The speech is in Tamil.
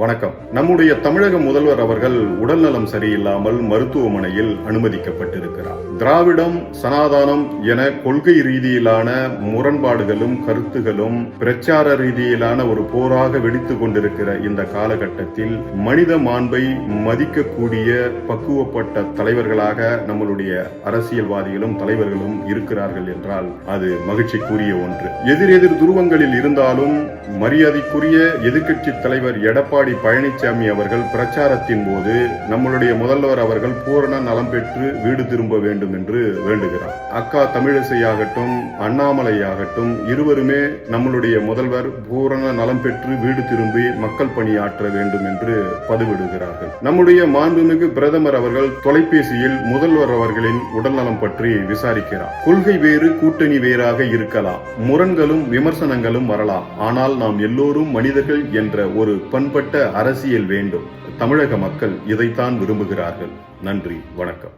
வணக்கம். நம்முடைய தமிழக முதல்வர் அவர்கள் உடல்நலம் சரியில்லாமல் மருத்துவமனையில் அனுமதிக்கப்பட்டிருக்கிறார். திராவிடம், சனாதானம் என கொள்கை ரீதியிலான முரண்பாடுகளும் கருத்துகளும் பிரச்சார ரீதியிலான ஒரு போராக வெடித்துக் கொண்டிருக்கிற இந்த காலகட்டத்தில் மனித மாண்பை மதிக்கக்கூடிய பக்குவப்பட்ட தலைவர்களாக நம்மளுடைய அரசியல்வாதிகளும் தலைவர்களும் இருக்கிறார்கள் என்றால் அது மகிழ்ச்சிக்குரிய ஒன்று. எதிரெதிர் துருவங்களில் இருந்தாலும் மரியாதைக்குரிய எதிர்க்கட்சி தலைவர் எடப்பாடி பழனிசாமி அவர்கள் பிரச்சாரத்தின் போது நம்மளுடைய முதல்வர் அவர்கள் பூரண நலம் பெற்று வீடு திரும்ப வேண்டும் என்று வேண்டுகிறார். அக்கா தமிழிசை ஆகட்டும், அண்ணாமலை ஆகட்டும், இருவருமே நம்மளுடைய முதல்வர் பூரண நலம் பெற்று வீடு திரும்பி மக்கள் பணியாற்ற வேண்டும் என்று பதிவிடுகிறார்கள். நம்முடைய மாண்புமிகு பிரதமர் அவர்கள் தொலைபேசியில் முதல்வர் அவர்களின் உடல்நலம் பற்றி விசாரிக்கிறார். கொள்கை வேறு, கூட்டணி வேறாக இருக்கலாம், முரண்களும் விமர்சனங்களும் வரலாம். ஆனால் நாம் எல்லோரும் மனிதர்கள் என்ற ஒரு பண்பட்ட அரசியல் வேண்டும். தமிழக மக்கள் இதைத்தான் விரும்புகிறார்கள். நன்றி, வணக்கம்.